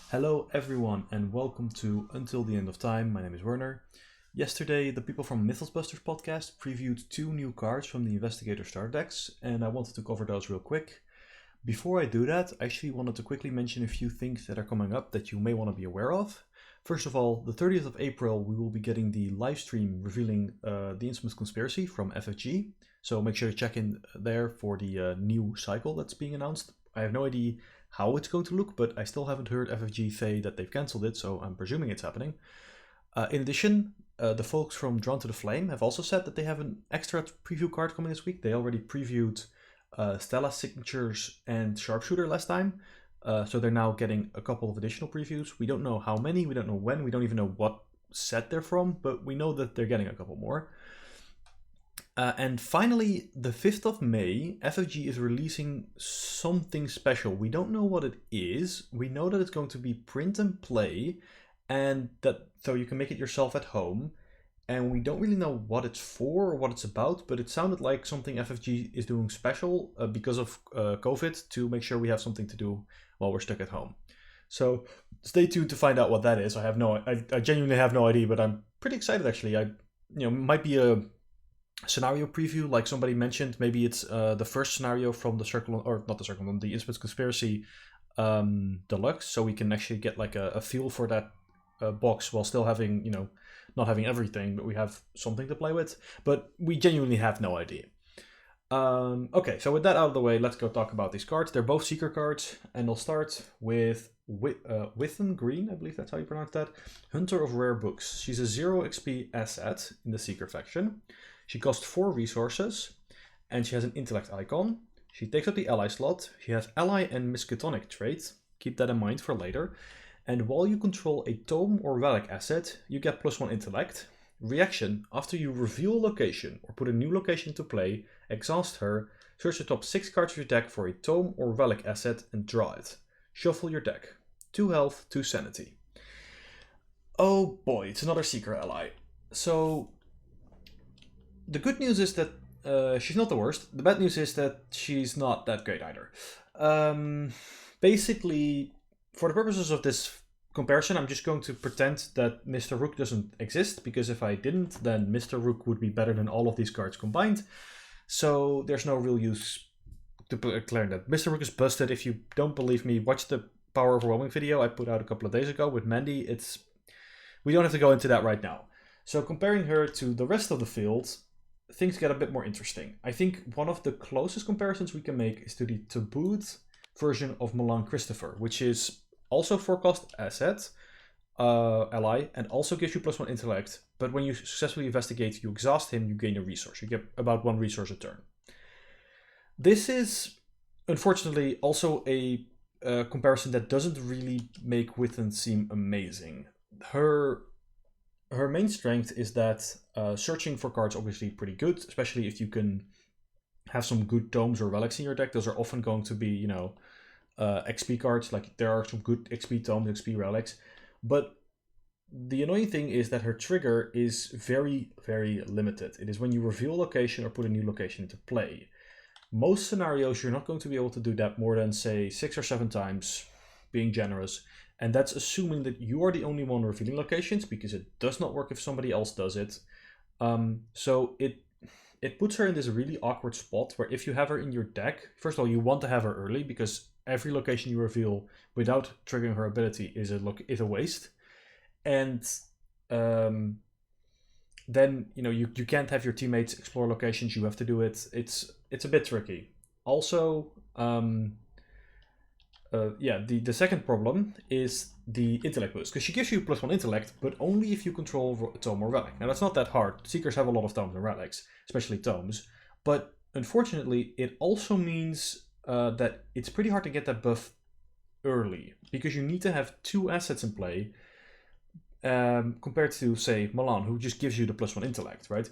Hello everyone and welcome to Until the End of Time. My name is Werner. Yesterday, the people from Mythos Busters podcast previewed two new cards from the Investigator Star decks, and I wanted to cover those real quick. Before I do that, I actually wanted to quickly mention a few things that are coming up that you may want to be aware of. First of all, the 30th of April, we will be getting the live stream revealing the Infamous Conspiracy from FFG, so make sure to check in there for the new cycle that's being announced. I have no idea how it's going to look, but I still haven't heard FFG say that they've cancelled it, so I'm presuming it's happening. In addition, the folks from Drawn to the Flame have also said that they have an extra preview card coming this week. They already previewed Stella Signatures and Sharpshooter last time, so they're now getting a couple of additional previews. We don't know how many, we don't know when, we don't even know what set they're from, but we know that they're getting a couple more. And finally, the 5th of May, FFG is releasing something special. We don't know what it is. We know that it's going to be print and play, and that so you can make it yourself at home. And we don't really know what it's for or what it's about, but it sounded like something FFG is doing special because of COVID to make sure we have something to do while we're stuck at home. So stay tuned to find out what that is. I genuinely have no idea, but I'm pretty excited actually. Might be a scenario preview, like somebody mentioned. Maybe it's the first scenario from the Circle, or not the Circle, the Infamous Conspiracy Deluxe, so we can actually get like a feel for that box while still having, not having everything, but we have something to play with. But we genuinely have no idea. Okay, so with that out of the way, let's go talk about these cards. They're both Seeker cards, and I'll start with Withen Green, I believe that's how you pronounce that. Hunter of Rare Books. She's a 0 XP asset in the Seeker faction. She costs 4 resources, and she has an intellect icon. She takes up the ally slot. She has ally and Miskatonic traits. Keep that in mind for later. And while you control a tome or relic asset, you get +1 intellect. Reaction: after you reveal a location or put a new location into play, exhaust her, search the top 6 cards of your deck for a tome or relic asset and draw it. Shuffle your deck. 2 health, 2 sanity. Oh boy, it's another Seeker ally. So the good news is that she's not the worst. The bad news is that she's not that great either. Basically, for the purposes of this comparison, I'm just going to pretend that Mr. Rook doesn't exist, because if I didn't, then Mr. Rook would be better than all of these cards combined. So there's no real use to declaring that. Mr. Rook is busted. If you don't believe me, watch the Power Overwhelming video I put out a couple of days ago with Mandy. We don't have to go into that right now. So comparing her to the rest of the field, things get a bit more interesting. I think one of the closest comparisons we can make is to the tabooed version of Milan Christopher, which is also 4-cost asset, ally, and also gives you +1 intellect. But when you successfully investigate, you exhaust him, you gain a resource. You get about 1 resource a turn. This is, unfortunately, also a comparison that doesn't really make Withen seem amazing. Her main strength is that searching for cards is obviously pretty good, especially if you can have some good tomes or relics in your deck. Those are often going to be, XP cards. Like, there are some good XP tomes, XP relics. But the annoying thing is that her trigger is very, very limited. It is when you reveal a location or put a new location into play. Most scenarios, you're not going to be able to do that more than, say, 6 or 7 times, being generous. And that's assuming that you are the only one revealing locations, because it does not work if somebody else does it. So it puts her in this really awkward spot where if you have her in your deck, first of all, you want to have her early, because every location you reveal without triggering her ability is a waste. And then you can't have your teammates explore locations. You have to do it. It's a bit tricky. Also, the second problem is the intellect boost, because she gives you +1 intellect, but only if you control a tome or relic. Now, that's not that hard. Seekers have a lot of tomes and relics, especially tomes, but unfortunately, it also means that it's pretty hard to get that buff early, because you need to have 2 assets in play, compared to, say, Milan, who just gives you the +1 intellect, right?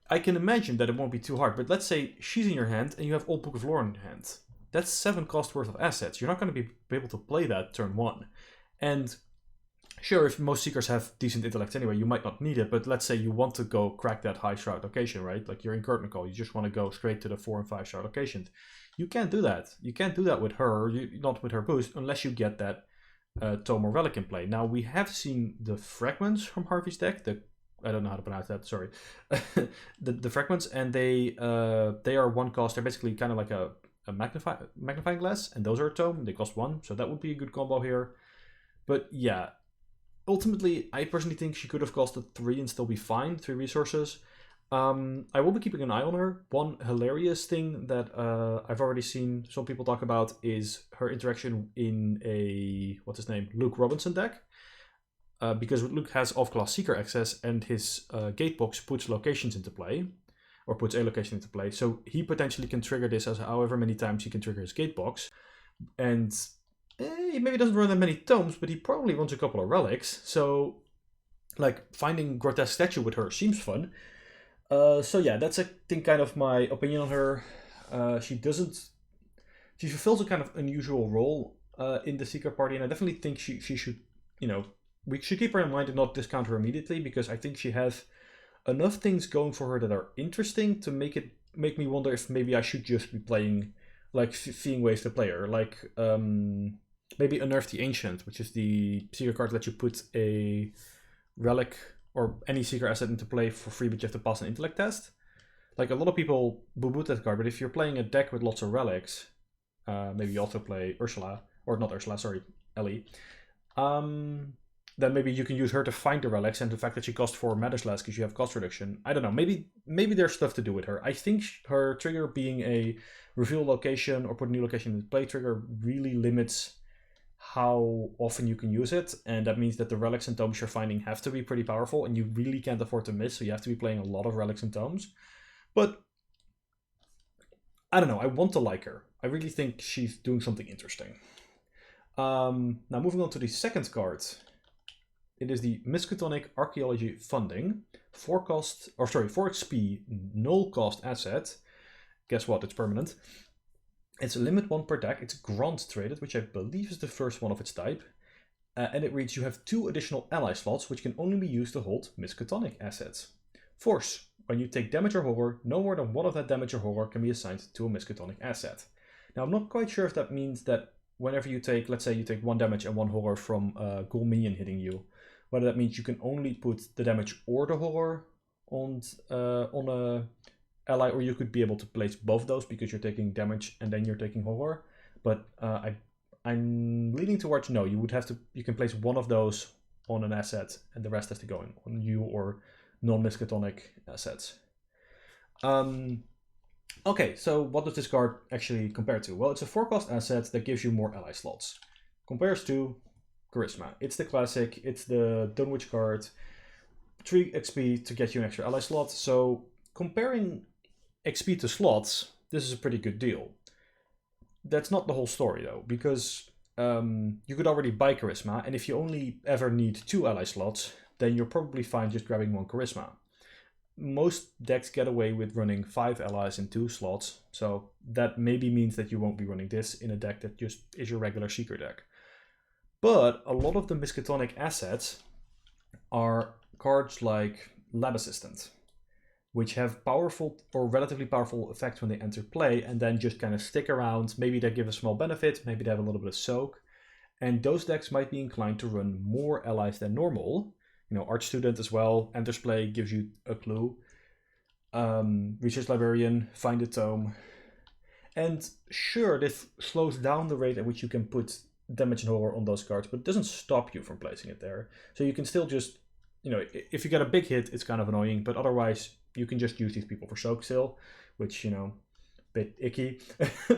I can imagine that it won't be too hard, but let's say she's in your hand and you have Old Book of Lore in your hand. That's 7 cost worth of assets. You're not going to be able to play that turn 1. And sure, if most Seekers have decent intellect anyway, you might not need it, but let's say you want to go crack that high shroud location, right? Like, you're in Curtain Call, you just want to go straight to the 4 and 5 shroud locations. You can't do that. You can't do that with her, not with her boost, unless you get that tome or relic in play. Now, we have seen the fragments from Harvey's deck, I don't know how to pronounce that, sorry. the fragments, and they are 1 cost. They're basically kind of like a magnifying glass, and those are a tome. They cost 1, so that would be a good combo here. But yeah, ultimately, I personally think she could have costed 3 and still be fine, 3 resources. I will be keeping an eye on her. One hilarious thing that I've already seen some people talk about is her interaction in a, what's his name, Luke Robinson deck. Because Luke has off-class Seeker access, and his gatebox puts locations into play, or puts a location into play, so he potentially can trigger this as however many times he can trigger his gatebox. And he maybe doesn't run that many tomes, but he probably runs a couple of relics, so like finding Grotesque Statue with her seems fun. So yeah, that's I think kind of my opinion on her. She fulfills a kind of unusual role in the Seeker party, and I definitely think she should, we should keep her in mind and not discount her immediately, because I think she has enough things going for her that are interesting to make me wonder if maybe I should just be playing like seeing ways to play her. Like maybe Unearth the Ancient, which is the Seeker card that you put a relic or any Seeker asset into play for free, but you have to pass an intellect test. Like a lot of people boo-boo that card, but if you're playing a deck with lots of relics, maybe you also play Ursula, or not Ursula, sorry, Ellie. Then maybe you can use her to find the relics, and the fact that she costs 4 matters less because you have cost reduction. I don't know, maybe there's stuff to do with her. I think her trigger being a reveal location or put a new location in play trigger really limits how often you can use it, and that means that the relics and tomes you're finding have to be pretty powerful, and you really can't afford to miss, so you have to be playing a lot of relics and tomes. But I don't know, I want to like her. I really think she's doing something interesting. Now moving on to the second card. It is the Miskatonic Archaeology Funding, 4 XP, null cost asset. Guess what? It's permanent. It's a limit 1 per deck. It's Grant traded, which I believe is the first one of its type. And it reads, you have 2 additional ally slots, which can only be used to hold Miskatonic assets. Force. When you take damage or horror, no more than 1 of that damage or horror can be assigned to a Miskatonic asset. Now, I'm not quite sure if that means that whenever you take, let's say you take 1 damage and 1 horror from a ghoul minion hitting you, whether that means you can only put the damage or the horror on a ally, or you could be able to place both those because you're taking damage and then you're taking horror. But I'm leaning towards no. You can place 1 of those on an asset, and the rest has to go on you or non-Miskatonic assets. Okay, so what does this card actually compare to? Well, it's a 4-cost asset that gives you more ally slots. Compares to Charisma. It's the classic, it's the Dunwich card, 3 XP to get you an extra ally slot. So comparing XP to slots, this is a pretty good deal. That's not the whole story though, because you could already buy Charisma, and if you only ever need 2 ally slots, then you're probably fine just grabbing 1 Charisma. Most decks get away with running 5 allies in 2 slots, so that maybe means that you won't be running this in a deck that just is your regular Seeker deck. But a lot of the Miskatonic assets are cards like Lab Assistant, which have powerful or relatively powerful effects when they enter play and then just kind of stick around. Maybe they give a small benefit, maybe they have a little bit of soak. And those decks might be inclined to run more allies than normal. Arch Student as well. Enters play gives you a clue. Research Librarian, Find a Tome. And sure, this slows down the rate at which you can put damage and horror on those cards, but it doesn't stop you from placing it there. So you can still just, if you get a big hit, it's kind of annoying, but otherwise you can just use these people for soak still, which, bit icky,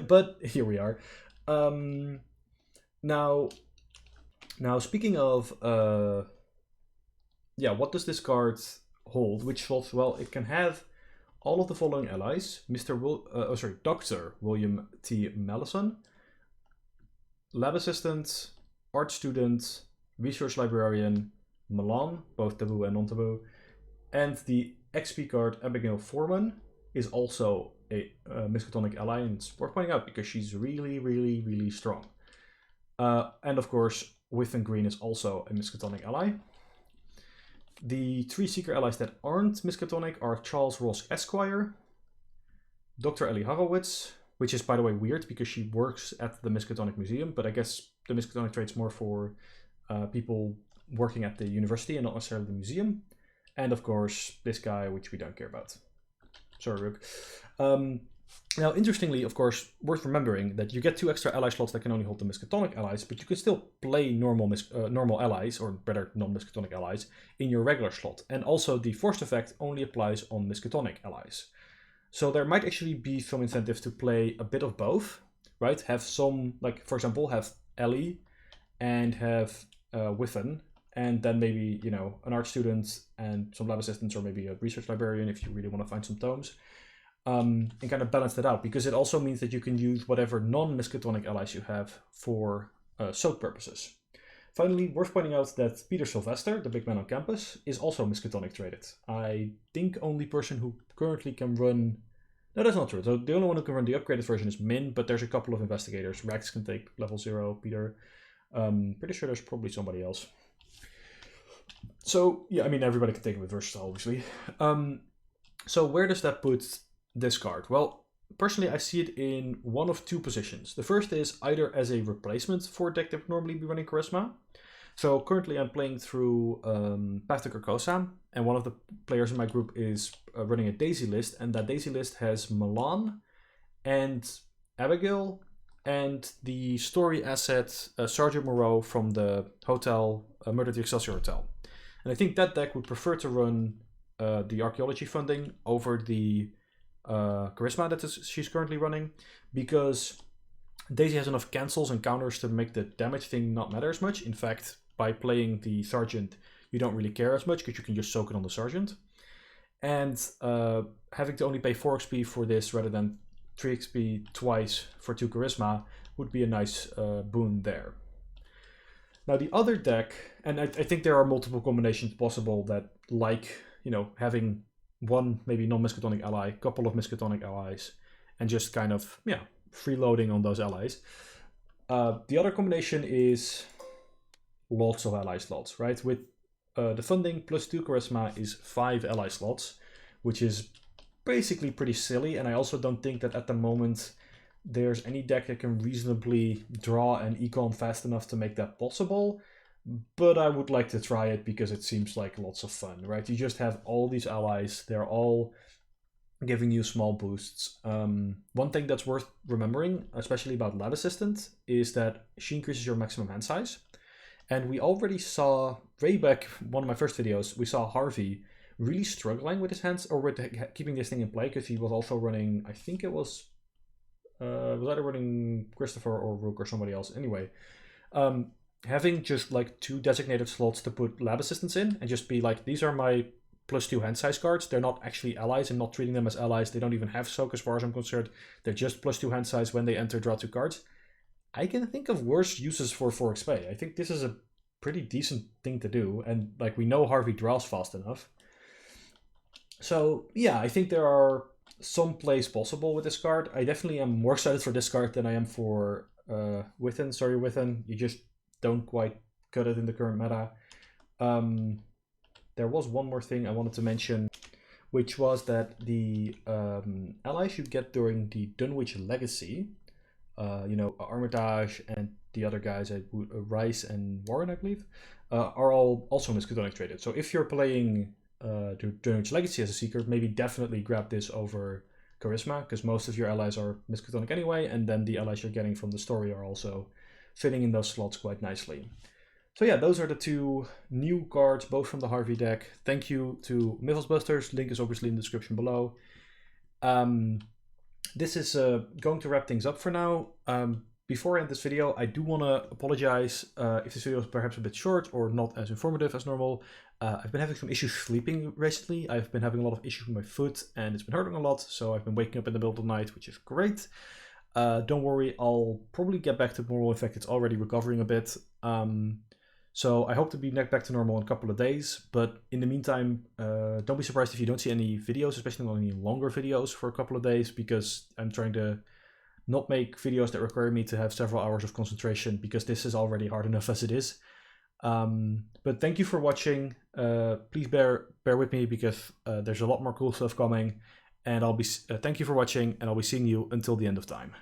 but here we are. Now speaking of, what does this card hold? Which slots? Well, it can have all of the following allies: Dr. William T. Mallison, Lab Assistant, Art Student, Research Librarian, Milan, both taboo and non-taboo, and the XP card Abigail Foreman is also a Miskatonic ally, and it's worth pointing out because she's really, really, really strong. And of course, Within Green is also a Miskatonic ally. The 3 Seeker allies that aren't Miskatonic are Charles Ross Esquire, Dr. Ellie Horowitz, which is, by the way, weird because she works at the Miskatonic Museum, but I guess the Miskatonic trade's more for people working at the university and not necessarily the museum. And of course, this guy, which we don't care about. Sorry, Rook. Now, interestingly, of course, worth remembering that you get 2 extra ally slots that can only hold the Miskatonic allies, but you can still play normal allies, or better, non-Miskatonic allies, in your regular slot. And also, the forced effect only applies on Miskatonic allies. So there might actually be some incentive to play a bit of both, right? Have some, like, for example, have Ellie and have Withen, and then maybe, you know, an art student and some lab assistants, or maybe a research librarian if you really want to find some tomes. And kind of balance that out, because it also means that you can use whatever non-Miskatonic allies you have for soak purposes. Finally, worth pointing out that Peter Sylvester, the big man on campus, is also Miskatonic traded. I think only person who currently can run... No, that's not true. So the only one who can run the upgraded version is Min, but there's a couple of investigators. Rex can take level 0, Peter. Pretty sure there's probably somebody else. So, yeah, I mean, everybody can take it with versatile, obviously. So where does that put this card? Well, personally, I see it in one of 2 positions. The first is either as a replacement for a deck that would normally be running Charisma. So currently I'm playing through Path to Carcosa, and one of the players in my group is running a Daisy list, and that Daisy list has Milan and Abigail and the story asset Sergeant Moreau from the hotel, Murder at the Excelsior Hotel. And I think that deck would prefer to run the archaeology funding over the charisma that she's currently running, because Daisy has enough cancels and counters to make the damage thing not matter as much. In fact, by playing the Sergeant, you don't really care as much because you can just soak it on the Sergeant. And having to only pay 4 XP for this rather than 3 XP twice for 2 charisma would be a nice boon there. Now the other deck, and I think there are multiple combinations possible that, like, you know, having one maybe non-Miskatonic ally, couple of Miskatonic allies, and just kind of, yeah, freeloading on those allies. The other combination is lots of ally slots, right? With the funding plus 2 charisma is 5 ally slots, which is basically pretty silly, and I also don't think that at the moment there's any deck that can reasonably draw an econ fast enough to make that possible. But I would like to try it because it seems like lots of fun, right? You just have all these allies. They're all giving you small boosts. One thing that's worth remembering, especially about Lab Assistant, is that she increases your maximum hand size. And we already saw, way back, one of my first videos, we saw Harvey really struggling with his hands, or with keeping this thing in play, because he was also running, I think it was either running Christopher or Rook or somebody else. Anyway, having just like 2 designated slots to put lab assistants in and just be like, these are my plus 2 hand size cards. They're not actually allies. I'm not treating them as allies. They don't even have soak as far as I'm concerned. They're just plus 2 hand size. When they enter, draw 2 cards. I can think of worse uses for 4 XP. I think this is a pretty decent thing to do. And like, we know Harvey draws fast enough. So yeah, I think there are some plays possible with this card. I definitely am more excited for this card than I am for Withen. Sorry, Withen. You just don't quite cut it in the current meta. There was one more thing I wanted to mention, which was that the allies you get during the Dunwich Legacy, you know, Armitage and the other guys, Rice and Warren, I believe, are all also Miskatonic traded. So if you're playing Dunwich Legacy as a Seeker, maybe definitely grab this over Charisma, because most of your allies are Miskatonic anyway, and then the allies you're getting from the story are also fitting in those slots quite nicely. So yeah, those are the 2 new cards, both from the Harvey deck. Thank you to Mythos Busters. Link is obviously in the description below. This is going to wrap things up for now. Before I end this video, I do want to apologize if this video is perhaps a bit short or not as informative as normal. I've been having some issues sleeping recently. I've been having a lot of issues with my foot, and it's been hurting a lot, so I've been waking up in the middle of the night, which is great. Don't worry, I'll probably get back to normal. In fact, it's already recovering a bit. So I hope to be back to normal in a couple of days. But in the meantime, don't be surprised if you don't see any videos, especially not any longer videos for a couple of days, because I'm trying to not make videos that require me to have several hours of concentration, because this is already hard enough as it is. But thank you for watching. Please bear with me, because there's a lot more cool stuff coming. And thank you for watching, and I'll be seeing you until the end of time.